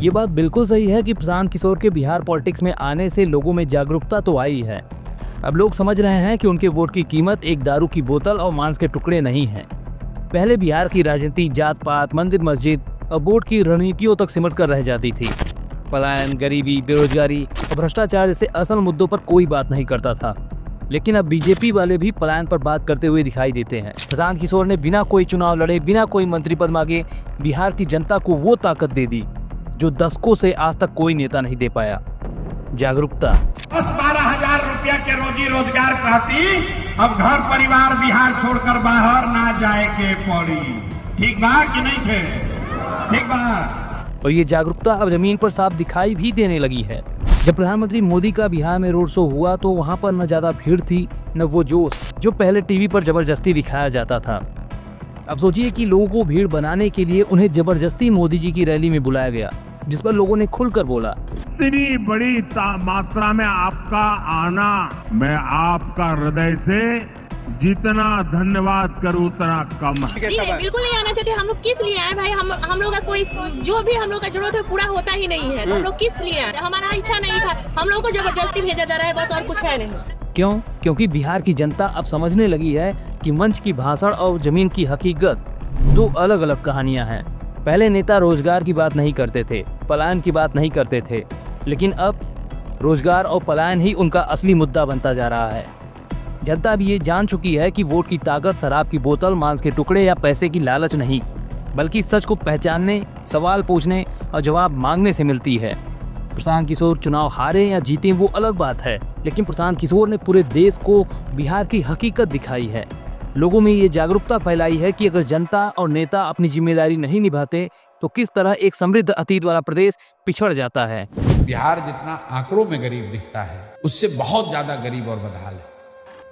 ये बात बिल्कुल सही है कि प्रशांत किशोर के बिहार पॉलिटिक्स में आने से लोगों में जागरूकता तो आई है। अब लोग समझ रहे हैं कि उनके वोट की कीमत एक दारू की बोतल और मांस के टुकड़े नहीं है। पहले बिहार की राजनीति जात पात, मंदिर मस्जिद और वोट की रणनीतियों तक सिमट कर रह जाती थी। पलायन, गरीबी, बेरोजगारी और भ्रष्टाचार जैसे असल मुद्दों पर कोई बात नहीं करता था। लेकिन अब बीजेपी वाले भी पलायन पर बात करते हुए दिखाई देते हैं। प्रशांत किशोर ने बिना कोई चुनाव लड़े, बिना कोई मंत्री पद मांगे बिहार की जनता को वो ताकत दे दी जो दशकों से आज तक कोई नेता नहीं दे पाया। जागरूकता। 10-12 हजार रुपया के रोजी रोजगार खाती अब घर परिवार बिहार छोड़कर बाहर ना जाए के पड़ी। ठीक बा कि नहीं थे? ठीक बा। और ये जागरूकता अब जमीन पर साफ दिखाई भी देने लगी है। जब प्रधानमंत्री मोदी का बिहार में रोड शो हुआ तो वहाँ पर न ज्यादा भीड़ थी न वो जोश जो पहले टीवी पर जबरदस्ती दिखाया जाता था। अब सोचिए कि लोगों को भीड़ बनाने के लिए उन्हें जबरदस्ती मोदी जी की रैली में बुलाया गया, जिस पर लोगों ने खुलकर बोला, इतनी बड़ी मात्रा में आपका आना, मैं आपका हृदय से जितना धन्यवाद करूं उतना कम है। नहीं, बिल्कुल नहीं आना चाहिए। हम लोग किस लिए आए भाई? हम लोग का कोई जो भी हम लोग का जरूरत है पूरा होता ही नहीं है, तो हम लोग किस लिए आए? हमारा इच्छा नहीं था, हम लोग को जबरदस्ती भेजा जा रहा है, बस और कुछ है नहीं। क्यों? क्योंकि बिहार की जनता अब समझने लगी है कि मंच की भाषण और जमीन की हकीकत दो अलग अलग कहानियां हैं। पहले नेता रोजगार की बात नहीं करते थे, पलायन की बात नहीं करते थे, लेकिन अब रोजगार और पलायन ही उनका असली मुद्दा बनता जा रहा है। जनता भी ये जान चुकी है कि वोट की ताकत शराब की बोतल, मांस के टुकड़े या पैसे की लालच नहीं, बल्कि सच को पहचानने, सवाल पूछने और जवाब मांगने से मिलती है। प्रशांत किशोर चुनाव हारे या जीते वो अलग बात है, लेकिन प्रशांत किशोर ने पूरे देश को बिहार की हकीकत दिखाई है। लोगों में ये जागरूकता फैलाई है कि अगर जनता और नेता अपनी जिम्मेदारी नहीं निभाते तो किस तरह एक समृद्ध अतीत वाला प्रदेश पिछड़ जाता है। बिहार जितना आंकड़ों में गरीब दिखता है, उससे बहुत ज्यादा गरीब और बदहाल है।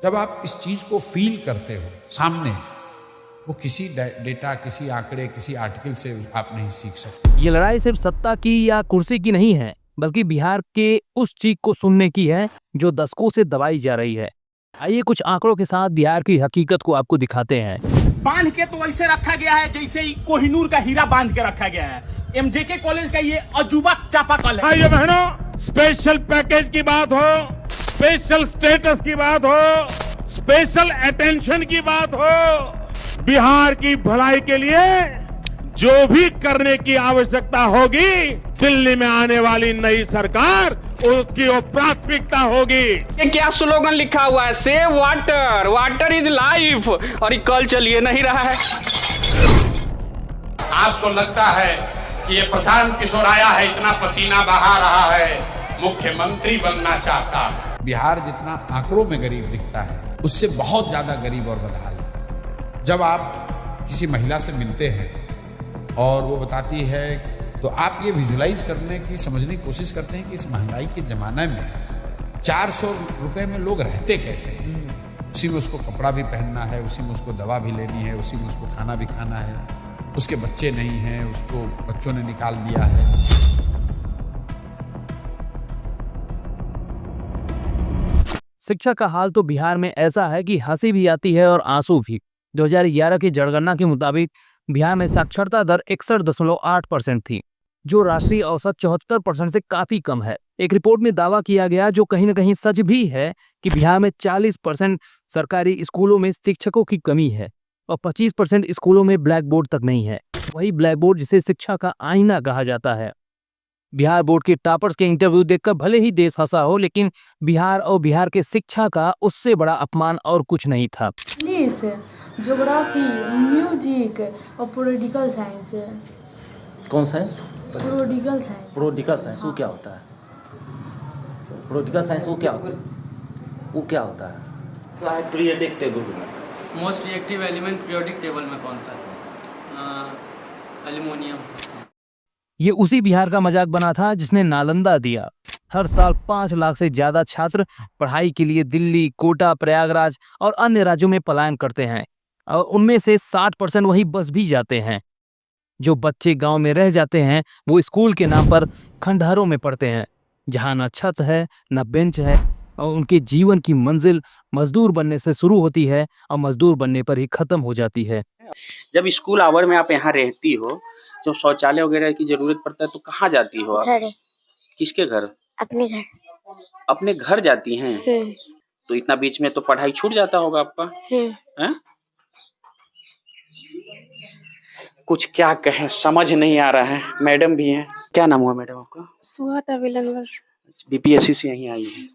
जब आप इस चीज को फील करते हो सामने, वो किसी डेटा, किसी आंकड़े, किसी आर्टिकल से आप नहीं सीख सकते। ये लड़ाई सिर्फ सत्ता की या कुर्सी की नहीं है, बल्कि बिहार के उस चीख को सुनने की है जो दशकों से दबाई जा रही है। आइए कुछ आंकड़ों के साथ बिहार की हकीकत को आपको दिखाते हैं। बांध के तो ऐसे रखा गया है जैसे कोहिनूर का हीरा बांध के रखा गया है। एमजेके कॉलेज का ये अजूबा चापाकल है। भाइयों बहनों, स्पेशल पैकेज की बात हो, स्पेशल स्टेटस की बात हो, स्पेशल अटेंशन की बात हो, बिहार की भलाई के लिए जो भी करने की आवश्यकता होगी, दिल्ली में आने वाली नई सरकार उसकी वो प्राथमिकता होगी। ये क्या स्लोगन लिखा हुआ है? Save water, water is life, और ये कल चलिए नहीं रहा है। आपको लगता है कि ये प्रशांत किशोर आया है, इतना पसीना बहा रहा है, मुख्यमंत्री बनना चाहता है। बिहार जितना आंकड़ों में गरीब दिखता है, उससे बहुत ज्यादा गरीब और बदहाल है। जब आप किसी महिला से मिलते हैं और वो बताती है, तो आप ये विजुलाइज करने की, समझने की कोशिश करते हैं कि इस महंगाई के ज़माने में 400 रुपए में लोग रहते कैसे हैं। उसी में उसको कपड़ा भी पहनना है, उसी में उसको दवा भी लेनी है, उसी में उसको खाना भी खाना है, उसके बच्चे नहीं हैं, उसको बच्चों ने निकाल दिया है। शिक्षा का हाल तो बिहार में ऐसा है कि हंसी भी आती है और आंसू भी। 2011 की जनगणना के मुताबिक बिहार में साक्षरता दर 61.8% थी, जो राष्ट्रीय औसत 74% से काफी कम है। एक रिपोर्ट में दावा किया गया, जो कहीं न कहीं सच भी है, कि बिहार में 40% सरकारी स्कूलों में शिक्षकों की कमी है और 25% स्कूलों में ब्लैक बोर्ड तक नहीं है। वही ब्लैक बोर्ड जिसे शिक्षा का आईना कहा जाता है। बिहार बोर्ड के टॉपर्स के इंटरव्यू देखकर भले ही देश हंसा हो, लेकिन बिहार और बिहार के शिक्षा का उससे बड़ा अपमान और कुछ नहीं था। इंग्लिश, ज्योग्राफी, म्यूजिक और पॉलिटिकल साइंस। कौन science? Political science. Political science वो क्या होता है? पॉलिटिकल साइंस वो क्या होता है? वो क्या होता है? सर, पीरियोडिक टेबल में most reactive element periodic table में कौन सा है? एल्युमिनियम। ये उसी बिहार का मजाक बना था जिसने नालंदा दिया। हर साल 5 लाख से ज्यादा छात्र पढ़ाई के लिए दिल्ली, कोटा, प्रयागराज और अन्य राज्यों में पलायन करते हैं और उनमें से 60% वही बस भी जाते हैं। जो बच्चे गांव में रह जाते हैं वो स्कूल के नाम पर खंडहरों में पढ़ते हैं, जहां न छत है न बेंच है, और उनके जीवन की मंजिल मजदूर बनने से शुरू होती है और मजदूर बनने पर ही खत्म हो जाती है। जब स्कूल आवर में आप यहाँ रहती हो, तो शौचालय वगैरह की जरूरत पड़ता है तो कहाँ जाती हो आप? घर, किसके घर? अपने घर। अपने घर जाती हैं? तो इतना बीच में तो पढ़ाई छूट जाता होगा आपका, हैं? कुछ क्या कहें, समझ नहीं आ रहा है। मैडम भी हैं, क्या नाम हुआ मैडम आपका? सुहाता विलनवर। बीपीएससी से यहीं आई है।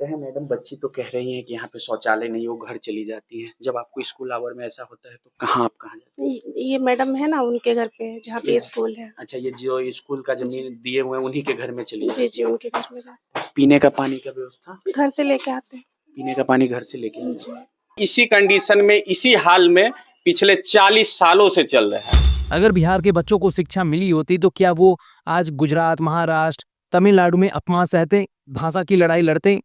कहे मैडम, बच्ची तो कह रही हैं कि यहाँ पे शौचालय नहीं, वो घर चली जाती हैं। जब आपको स्कूल आवर में ऐसा होता है तो कहाँ जाते हैं? ये मैडम है ना, उनके घर पे जहाँ पे स्कूल है। अच्छा, ये जो स्कूल का जमीन दिए हुए हैं उन्हीं के घर में चली जाती? जी, उनके घर में जाते हैं। पीने का पानी का व्यवस्था घर से लेके आते हैं। पीने का पानी घर से लेके आते हैं। इसी कंडीशन में, इसी हाल में पिछले 40 सालों से चल रहा है। अगर बिहार के बच्चों को शिक्षा मिली होती तो क्या वो आज गुजरात, महाराष्ट्र, तमिलनाडु में अपमान सहते, भाषा की लड़ाई लड़ते?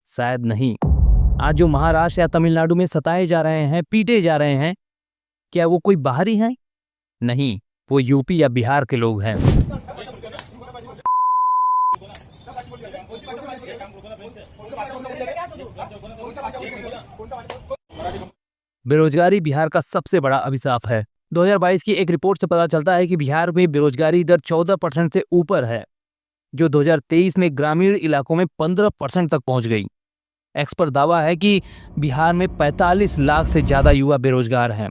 शायद नहीं। आज जो महाराष्ट्र या तमिलनाडु में सताए जा रहे हैं, पीटे जा रहे हैं, क्या वो कोई बाहरी हैं? नहीं, वो यूपी या बिहार के लोग हैं। बेरोजगारी बिहार का सबसे बड़ा अभिशाप है। 2022 की एक रिपोर्ट से पता चलता है कि बिहार में बेरोजगारी दर 14% से ऊपर है, जो 2023 में ग्रामीण इलाकों में 15% तक पहुंच गई। एक्सपर्ट दावा है कि बिहार में 45 लाख से ज्यादा युवा बेरोजगार हैं।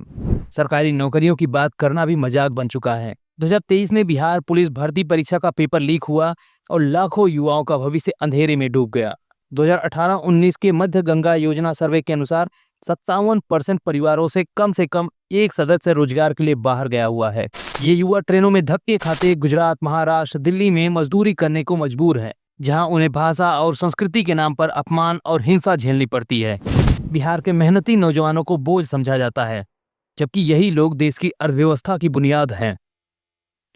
सरकारी नौकरियों की बात करना भी मजाक बन चुका है। 2023 में बिहार पुलिस भर्ती परीक्षा का पेपर लीक हुआ और लाखों युवाओं का भविष्य अंधेरे में डूब गया। 2018-19 के मध्य गंगा योजना सर्वे के अनुसार 57% परिवारों से कम एक सदस्य रोजगार के लिए बाहर गया हुआ है। ये युवा ट्रेनों में धक्के खाते गुजरात, महाराष्ट्र, दिल्ली में मजदूरी करने को मजबूर है, जहां उन्हें भाषा और संस्कृति के नाम पर अपमान और हिंसा झेलनी पड़ती है। बिहार के मेहनती नौजवानों को बोझ समझा जाता है, जबकि यही लोग देश की अर्थव्यवस्था की बुनियाद हैं,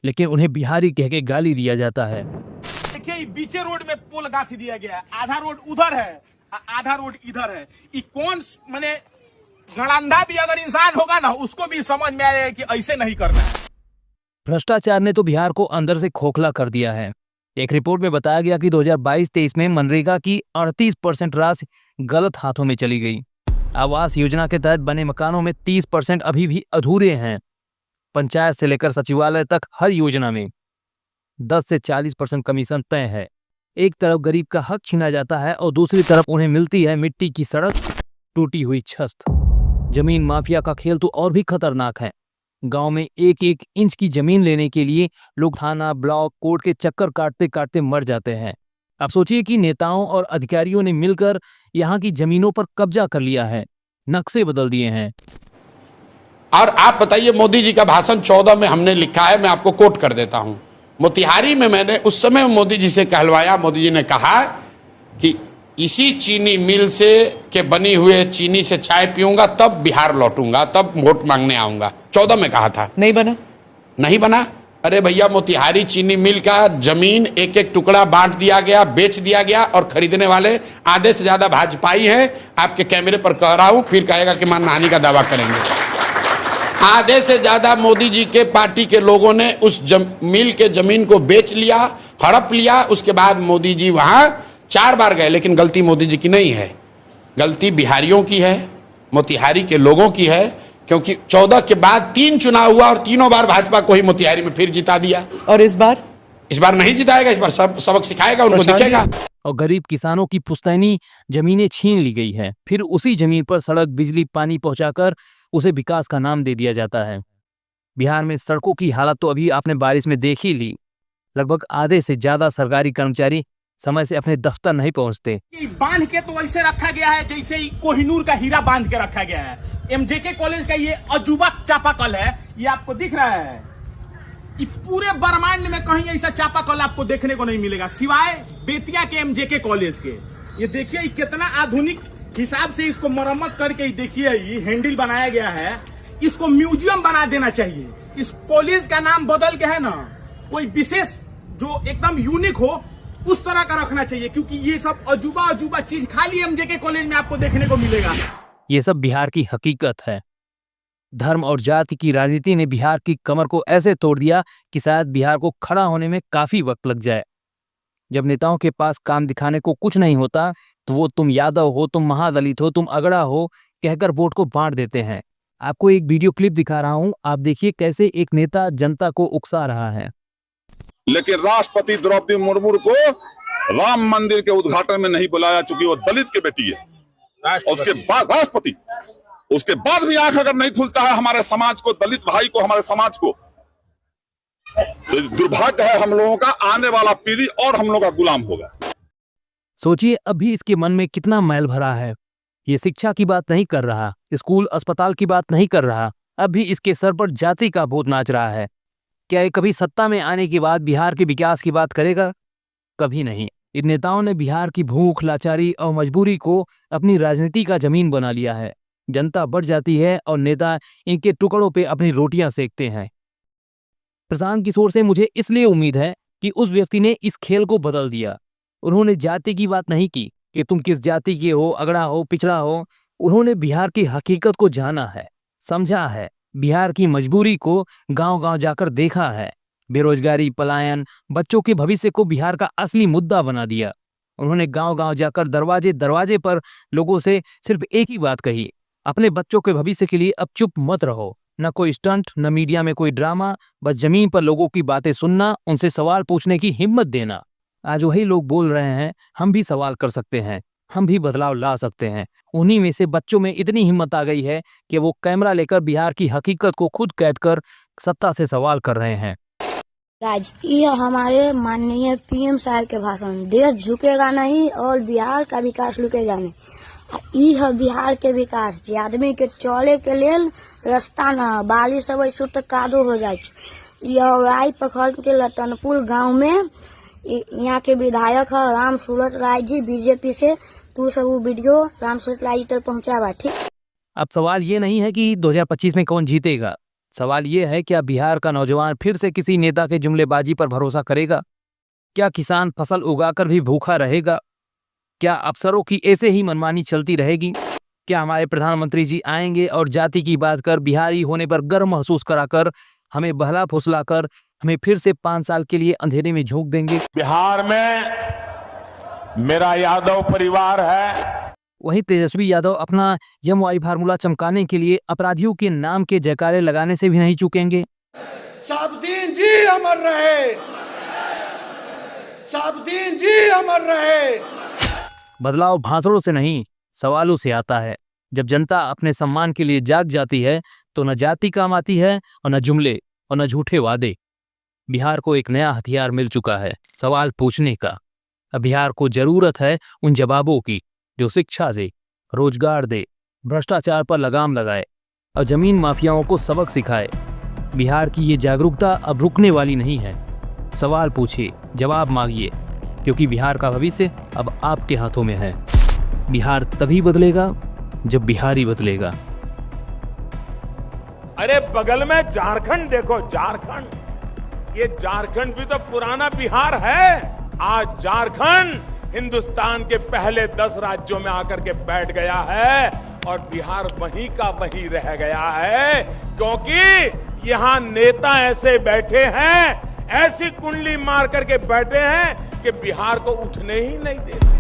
लेकिन उन्हें बिहारी कह के गाली दिया जाता है। देखिए, बीचे रोड में पोल गांथ दिया गया है, आधा रोड उधर है, आधा रोड इधर है। ये कौन, माने गणंधा भी अगर इंसान होगा ना, उसको भी समझ में आएगा कि ऐसे नहीं करना है। भ्रष्टाचार ने तो बिहार को अंदर से खोखला कर दिया है। एक रिपोर्ट में बताया गया कि 2022-23 में मनरेगा की 38% राशि गलत हाथों में चली गई। आवास योजना के तहत बने मकानों में 30% अभी भी अधूरे हैं। पंचायत से लेकर सचिवालय तक हर योजना में 10 से 40% कमीशन तय है। एक तरफ गरीब का हक छीना जाता है और दूसरी तरफ उन्हें मिलती है मिट्टी की सड़क, टूटी हुई छत। जमीन माफिया का खेल तो और भी खतरनाक है। गांव में एक इंच की जमीन लेने के लिए लोग थाना, ब्लॉक, कोर्ट के चक्कर काटते काटते मर जाते हैं। अब सोचिए कि नेताओं और अधिकारियों ने मिलकर यहाँ की जमीनों पर कब्जा कर लिया है, नक्शे बदल दिए हैं। और आप बताइए, मोदी जी का भाषण 14 में हमने लिखा है, मैं आपको कोट कर देता हूं। मोतिहारी में मैंने उस समय मोदी जी से कहलवाया। मोदी जी ने कहा कि इसी चीनी मिल से के बनी हुए चीनी से चाय पीऊंगा, तब बिहार लौटूंगा, तब वोट मांगने आऊंगा। 14 में कहा था, नहीं बना। अरे भैया, मोतिहारी चीनी मिल का जमीन एक एक टुकड़ा बांट दिया गया, बेच दिया गया, और खरीदने वाले आधे से ज्यादा भाजपाई हैं। आपके कैमरे पर कह रहा हूं, फिर कहेगा कि मानहानि का दावा करेंगे। आधे से ज्यादा मोदी जी के पार्टी के लोगों ने उस मिल के जमीन को बेच लिया, हड़प लिया। उसके बाद मोदी जी वहां 4 बार गए, लेकिन गलती मोदी जी की नहीं है, गलती बिहारियों की है, मोतिहारी के लोगों की है। क्योंकि 14 के बाद 3 चुनाव हुआ और तीनों बार भाजपा को ही मोतिहारी में फिर जिता दिया। और इस बार नहीं जिताएगा, इस बार सबक सिखाएगा, उनको दिखेगा। और गरीब किसानों की पुश्तैनी जमीनें छीन ली गई है, फिर उसी जमीन पर सड़क, बिजली, पानी पहुंचाकर उसे विकास का नाम दे दिया जाता है। बिहार में सड़कों की हालत तो अभी आपने बारिश में देख ही ली। लगभग आधे से ज्यादा सरकारी कर्मचारी समय से अपने दफ्तर नहीं पहुंचते। बांध के तो वैसे रखा गया है जैसे कोहिनूर का हीरा बांध के रखा गया है। एमजेके कॉलेज का ये अजूबा चापाकल है, ये आपको दिख रहा है। इस पूरे ब्रह्मांड में कहीं ऐसा चापाकल आपको देखने को नहीं मिलेगा, सिवाय बेतिया के एमजेके कॉलेज के। ये देखिए कितना आधुनिक हिसाब से इसको मरम्मत करके, देखिए ये हैंडल बनाया गया है। इसको म्यूजियम बना देना चाहिए। इस कॉलेज का नाम बदल के है ना, कोई विशेष जो एकदम यूनिक हो उस तरह का रखना चाहिए, क्योंकि ये सब अजूबा चीज खाली एमजेके कॉलेज में आपको देखने को मिलेगा। ये सब बिहार की हकीकत है। धर्म और जाति की राजनीति ने बिहार की कमर को ऐसे तोड़ दिया कि शायद बिहार को खड़ा होने में काफी वक्त लग जाए। जब नेताओं के पास काम दिखाने को कुछ नहीं होता तो वो तुम यादव हो, तुम महादलित हो, तुम अगड़ा हो कहकर वोट को बांट देते हैं। आपको एक वीडियो क्लिप दिखा रहा हूं, आप देखिए कैसे एक नेता जनता को उकसा रहा है। लेकिन राष्ट्रपति द्रौपदी मुर्मू को राम मंदिर के उद्घाटन में नहीं बुलाया, चूंकि वो दलित की बेटी है। उसके बाद राष्ट्रपति, उसके बाद भी आंख अगर नहीं खुलता है हमारे समाज को, दलित भाई को, हमारे समाज को, तो दुर्भाग्य है हम लोगों का। आने वाला पीढ़ी और हम लोगों का गुलाम होगा। सोचिए अभी इसके मन में कितना मैल भरा है। ये शिक्षा की बात नहीं कर रहा, स्कूल अस्पताल की बात नहीं कर रहा, अभी इसके सर पर जाति का भूत नाच रहा है। क्या ये कभी सत्ता में आने के बाद बिहार के विकास की बात करेगा? कभी नहीं। इन नेताओं ने बिहार की भूख, लाचारी और मजबूरी को अपनी राजनीति का जमीन बना लिया है। जनता बढ़ जाती है और नेता इनके टुकड़ों पे अपनी रोटियां सेकते हैं। प्रशांत किशोर से मुझे इसलिए उम्मीद है कि उस व्यक्ति ने इस खेल को बदल दिया। उन्होंने जाति की बात नहीं की कि तुम किस जाति के हो, अगड़ा हो, पिछड़ा हो। उन्होंने बिहार की हकीकत को जाना है, समझा है, बिहार की मजबूरी को गांव-गांव जाकर देखा है। बेरोजगारी, पलायन, बच्चों के भविष्य को बिहार का असली मुद्दा बना दिया। उन्होंने गांव-गांव जाकर दरवाजे दरवाजे पर लोगों से सिर्फ एक ही बात कही, अपने बच्चों के भविष्य के लिए अब चुप मत रहो। न कोई स्टंट, न मीडिया में कोई ड्रामा, बस जमीन पर लोगों की बातें सुनना, उनसे सवाल पूछने की हिम्मत देना। आज वही लोग बोल रहे हैं हम भी सवाल कर सकते हैं, हम भी बदलाव ला सकते हैं। उन्हीं में से बच्चों में इतनी हिम्मत आ गई है कि वो कैमरा लेकर बिहार की हकीकत को खुद कैद कर सत्ता से सवाल कर रहे हैं। ये हमारे माननीय पीएम साहब के भाषण, देश झुकेगा नहीं और बिहार का विकास रुकेगा नहीं। ई है बिहार के विकास, जे आदमी के चले के लेल रास्ता न, बारिश अब सो तो कादो हो जाए। राय पखड़ के लतनपुर गांव में यहाँ के विधायक है राम सूरत राय जी, बीजेपी से। तू सब वो वीडियो राम सूरत राय तक पहुँचा बा, ठीक। अब सवाल ये नहीं है कि 2025 में कौन जीतेगा, सवाल ये है क्या बिहार का नौजवान फिर से किसी नेता के जुमलेबाजी पर भरोसा करेगा? क्या किसान फसल उगाकर भी भूखा रहेगा? क्या अफसरों की ऐसे ही मनमानी चलती रहेगी? क्या हमारे प्रधानमंत्री जी आएंगे और जाति की बात कर, बिहारी होने पर गर्व महसूस कराकर, हमें बहला फुसला कर, हमें फिर से 5 साल के लिए अंधेरे में झोंक देंगे? बिहार में मेरा यादव परिवार है। वहीं तेजस्वी यादव अपना यमवाई फार्मूला चमकाने के लिए अपराधियों के नाम के जयकारे लगाने से भी नहीं चूकेंगे। साबुद्दीन जी अमर रहे, साबुद्दीन जी अमर रहे। बदलाव भाषणों से नहीं, सवालों से आता है। जब जनता अपने सम्मान के लिए जाग जाती है तो न जाति काम आती है और न जुमले और न झूठे वादे। बिहार को एक नया हथियार मिल चुका है, सवाल पूछने का। अब बिहार को जरूरत है उन जवाबों की जो शिक्षा दे, रोजगार दे, भ्रष्टाचार पर लगाम लगाए और जमीन माफियाओं को सबक सिखाए। बिहार की ये जागरूकता अब रुकने वाली नहीं है। सवाल पूछिए, जवाब मांगिए, क्योंकि बिहार का भविष्य अब आपके हाथों में है। बिहार तभी बदलेगा जब बिहारी बदलेगा। अरे बगल में झारखंड देखो, झारखंड, ये झारखंड भी तो पुराना बिहार है। आज झारखंड हिंदुस्तान के पहले 10 राज्यों में आकर के बैठ गया है और बिहार वहीं का वहीं रह गया है, क्योंकि यहाँ नेता ऐसे बैठे हैं, ऐसी कुंडली मार करके बैठे हैं कि बिहार को उठने ही नहीं दे रहे।